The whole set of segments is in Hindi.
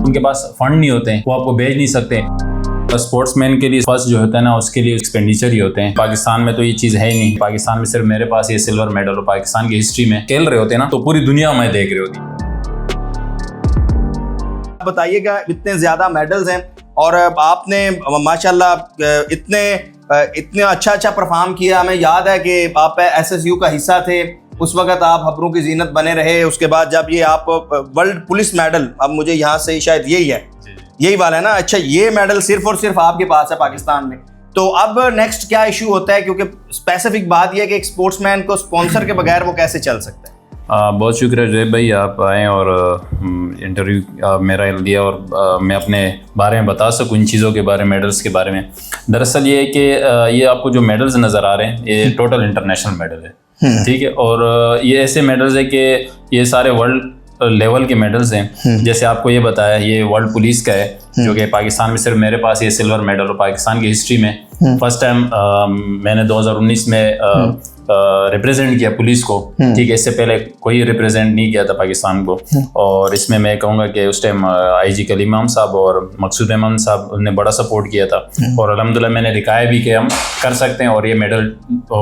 उनके पास फंड नहीं होते हैं, वो आपको भेज नहीं सकते। स्पोर्ट्समैन के लिए फर्स्ट जो होता है ना, उसके लिए एक्सपेंडिचर ही होते हैं। पाकिस्तान में तो ये चीज़ है ही नहीं। पाकिस्तान में सिर्फ मेरे पास ये सिल्वर मेडल हो। पाकिस्तान की हिस्ट्री में खेल रहे होते हैं ना, तो पूरी दुनिया में देख रहे होती। बताइएगा, इतने ज़्यादा मेडल्स हैं और आपने माशाल्लाह इतने अच्छा परफॉर्म किया। हमें याद है कि आप SSU का हिस्सा थे, उस वक्त आप खबरों की जीनत बने रहे। उसके बाद जब ये आप वर्ल्ड पुलिस मेडल, अब मुझे यहाँ से शायद यही वाला है ना। अच्छा, ये मेडल सिर्फ और सिर्फ आपके पास है पाकिस्तान में। तो अब नेक्स्ट क्या इशू होता है, क्योंकि स्पेसिफिक बात यह है कि एक स्पोर्ट्समैन को स्पॉन्सर के बगैर वो कैसे चल सकता है। बहुत शुक्रिया जय भाई, आप आए और इंटरव्यू मेरा लिया और मैं अपने बारे में बता सकूँ इन चीज़ों के बारे में, मेडल्स के बारे में। दरअसल ये है कि ये आपको जो मेडल्स नज़र आ रहे हैं, ये टोटल इंटरनेशनल मेडल है, ठीक है। और ये ऐसे मेडल्स है कि ये सारे वर्ल्ड लेवल के मेडल्स हैं। जैसे आपको ये बताया, ये वर्ल्ड पुलिस का है, जो कि पाकिस्तान में सिर्फ मेरे पास ये सिल्वर मेडल हो। पाकिस्तान की हिस्ट्री में फर्स्ट टाइम मैंने 2019 में रिप्रेजेंट किया पुलिस को, ठीक है। इससे पहले कोई रिप्रेजेंट नहीं किया था पाकिस्तान को। और इसमें मैं कहूँगा कि उस टाइम IG कलीम अहमद साहब और मकसूद अहमद साहब ने बड़ा सपोर्ट किया था। और अल्हम्दुलिल्लाह मैंने दिखाया भी कि हम कर सकते हैं। और ये मेडल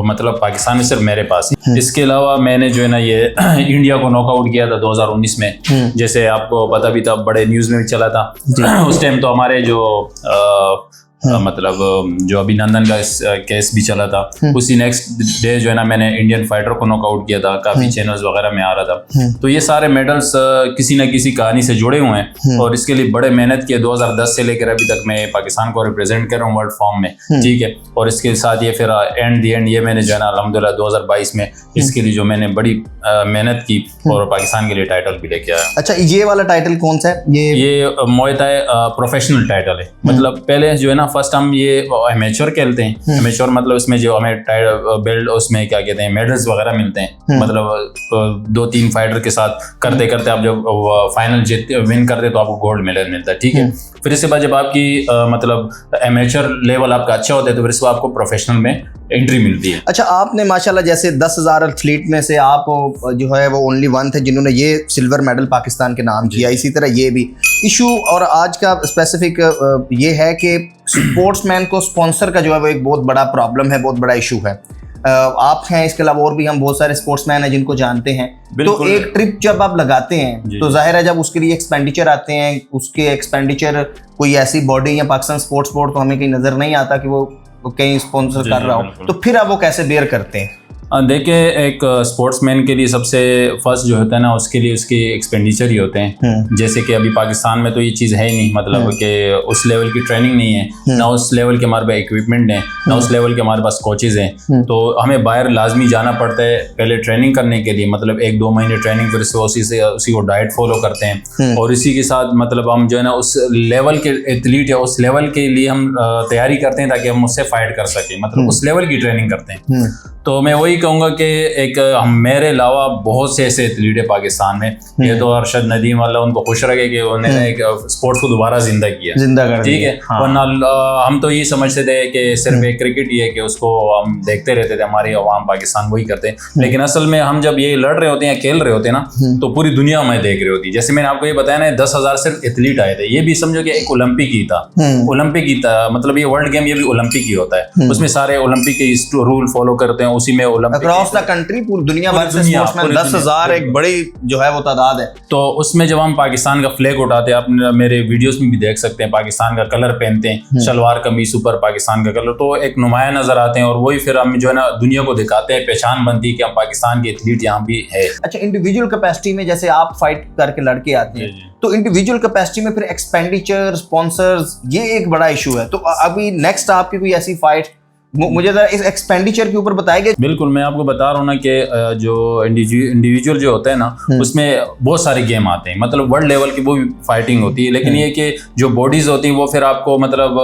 मतलब पाकिस्तान में सिर्फ मेरे पास। इसके अलावा मैंने जो है ना, ये इंडिया को नॉकआउट किया था 2019 में, जैसे आपको पता भी था, बड़े न्यूज़ में भी चला था। उस टाइम तो हमारे जो मतलब जो अभिनंदन का केस भी चला था, उसी नेक्स्ट डे जो है ना, मैंने इंडियन फाइटर को नॉकआउट किया था। काफ़ी चैनल्स वगैरह में आ रहा था। तो ये सारे मेडल्स किसी न किसी कहानी से जुड़े हुए हैं और इसके लिए बड़े मेहनत किए। 2010 से लेकर अभी तक मैं पाकिस्तान को रिप्रेजेंट कर रहा हूँ वर्ल्ड फॉर्म में, ठीक है। और इसके साथ ये फिर एंड ये मैंने जो है ना, अल्हम्दुलिल्लाह 2022 में इसके लिए जो मैंने बड़ी मेहनत की और पाकिस्तान के लिए टाइटल भी लेके आया। अच्छा, ये वाला टाइटल कौन सा है? ये मुआय थाई प्रोफेशनल टाइटल है। मतलब पहले जो है ना, फर्स्ट हम ये एमेच्योर खेलते हैं। एमेच्योर मतलब इसमें जो हमें बेल्ट, उसमें क्या कहते हैं, मेडल्स वगैरह मिलते हैं। मतलब 2-3 फाइटर के साथ करते करते आप जब फाइनल विन करते तो आपको गोल्ड मेडल मिलता है, ठीक है। फिर इसके बाद जब आपकी मतलब एमेच्योर लेवल आपका अच्छा होता है तो फिर इसको आपको प्रोफेशनल में एंट्री मिलती है। अच्छा, आपने माशाल्लाह जैसे 10,000 एथलीट में से आप जो है वो ओनली वन थे जिन्होंने ये सिल्वर मेडल पाकिस्तान के नाम किया। इसी तरह ये भी इशू और आज का स्पेसिफिक ये है कि स्पोर्ट्समैन को स्पॉन्सर का जो है वो एक बहुत बड़ा प्रॉब्लम है, बहुत बड़ा इशू है। आप हैं, इसके अलावा और भी हम बहुत सारे स्पोर्ट्समैन हैं जिनको जानते हैं। तो एक ट्रिप जब आप लगाते हैं तो जाहिर है जब उसके लिए एक्सपेंडिचर आते हैं, उसके एक्सपेंडिचर कोई ऐसी बॉडी या पाकिस्तान स्पोर्ट्स बोर्ड तो हमें कहीं नजर नहीं आता कि वो कहीं स्पॉन्सर कर रहा हो, तो फिर आप वो कैसे बेयर करते हैं? देखिए, एक स्पोर्ट्समैन के लिए सबसे फर्स्ट जो होता है ना, उसके लिए उसके एक्सपेंडिचर ही होते हैं। जैसे कि अभी पाकिस्तान में तो ये चीज़ है ही नहीं, मतलब कि उस लेवल की ट्रेनिंग नहीं है, ना उस लेवल के हमारे पास इक्विपमेंट है, ना उस लेवल के हमारे पास कोचेज़ हैं। तो हमें बाहर लाजमी जाना पड़ता है पहले ट्रेनिंग करने के लिए, मतलब 1-2 महीने ट्रेनिंग, फिर उसी को डाइट फॉलो करते हैं। और इसी के साथ मतलब हम जो है ना, उस लेवल के एथलीट है, उस लेवल के लिए हम तैयारी करते हैं ताकि हम उससे फाइट कर सकें, मतलब उस लेवल की ट्रेनिंग करते हैं। तो मैं वही कहूँगा कि एक मेरे अलावा बहुत से ऐसे एथलीट है पाकिस्तान में। ये तो अरशद नदीम वाला उनको खुश रखे कि उन्होंने एक स्पोर्ट्स को दोबारा जिंदा कर, ठीक है। वरना हम तो ये समझते थे कि सिर्फ एक क्रिकेट ही है कि उसको हम देखते रहते थे, हमारी अवाम पाकिस्तान वही करते हैं। लेकिन असल में हम जब ये लड़ रहे होते हैं, खेल रहे होते हैं ना, तो पूरी दुनिया में देख रही होती है। जैसे मैंने आपको ये बताया ना, 10,000 सिर्फ एथलीट आए थे। ये भी समझो कि एक ओलंपिक ही था, ओलंपिक ही था। मतलब ये वर्ल्ड गेम, ये भी ओलंपिक ही होता है। उसमें सारे ओलंपिक के रूल फॉलो करते हैं, उसी में अक्रॉस द कंट्री पूरी दुनिया भर से स्पोर्ट्समैन 10,000 एक बड़ी जो है वो तादाद है। तो उसमें जब हम पाकिस्तान का फ्लैग उठाते हैं, आप मेरे वीडियोस में भी देख सकते हैं, पाकिस्तान का कलर पहनते हैं, शलवार कमीज ऊपर पाकिस्तान का कलर, तो एक नुमाया नजर आते हैं। और वही फिर हम जो है ना, दुनिया को दिखाते हैं, पहचान बनती है कि हम पाकिस्तान के एथलीट यहाँ भी है। अच्छा, इंडिविजुअल कैपेसिटी में जैसे आप फाइट करके लड़के आते हैं, तो इंडिविजुअल कैपेसिटी में फिर एक्सपेंडिचर, स्पॉन्सर्स, ये एक बड़ा इशू है। तो अभी नेक्स्ट आपकी कोई ऐसी फाइट, मुझे जरा इस एक्सपेंडिचर के ऊपर बताएंगे? बिल्कुल, मैं आपको बता रहा हूँ ना कि जो इंडिविजुअल जो होता है ना, उसमें बहुत सारे गेम आते हैं, मतलब वर्ल्ड लेवल की वो भी फाइटिंग होती है। लेकिन ये कि जो बॉडीज होती हैं वो फिर आपको मतलब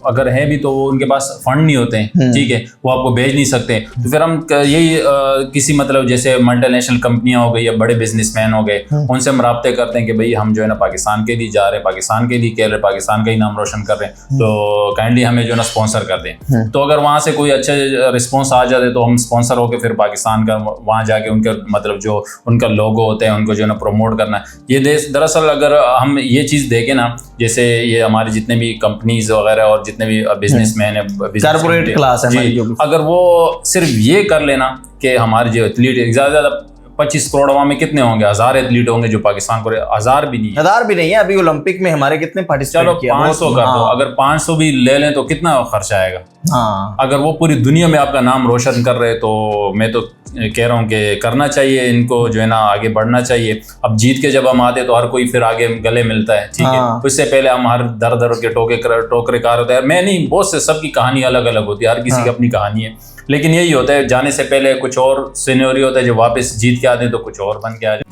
अगर है भी तो वो उनके पास फंड नहीं होते हैं, ठीक है, वो आपको भेज नहीं सकते। तो फिर हम यही किसी मतलब जैसे मल्टीनेशनल कंपनियां हो गई या बड़े बिजनेसमैन हो गए, उनसे हम राब्ते करते हैं कि भाई हम जो है ना पाकिस्तान के लिए जा रहे हैं, पाकिस्तान के लिए खेल रहे हैं, पाकिस्तान का ही नाम रोशन कर रहे हैं, तो काइंडली हमें जो है ना स्पॉन्सर कर दें। तो तो अगर वहाँ से कोई अच्छा रिस्पॉन्स आ जाते तो हम स्पॉन्सर होकर फिर पाकिस्तान का वहाँ जाके उनके मतलब जो उनका लोगो होता है उनको जो है ना प्रमोट करना है। ये देश दरअसल अगर हम ये चीज़ देखें ना, जैसे ये हमारे जितने भी कंपनीज वगैरह और जितने भी बिजनेसमैन है, कॉर्पोरेट क्लास है जी, अगर वो सिर्फ ये कर लेना कि हमारे जो एथलीट ज़्यादा से ज़्यादा 25 करोड़ वहाँ में कितने होंगे, 1000 एथलीट होंगे जो पाकिस्तान को, 1000 भी नहीं है, 1000 भी नहीं है। अभी ओलंपिक में हमारे कितने पार्टिसिपेट चलो किया, 500 कर दो, अगर 500 भी ले लें तो कितना खर्चा आएगा। हाँ, अगर वो पूरी दुनिया में आपका नाम रोशन कर रहे तो मैं तो कह रहा हूँ कि करना चाहिए इनको, जो है ना आगे बढ़ना चाहिए। अब जीत के जब हम आते तो हर कोई फिर आगे गले मिलता है, ठीक है। उससे पहले हम हर दर दर के टोकरे कार होते हैं। मैं नहीं, बहुत से सबकी कहानी अलग अलग होती है, हर किसी की अपनी कहानी है, लेकिन यही होता है जाने से पहले कुछ और सिनेरियो होता है, जब वापस जीत के आते हैं तो कुछ और बन के आ जाते हैं।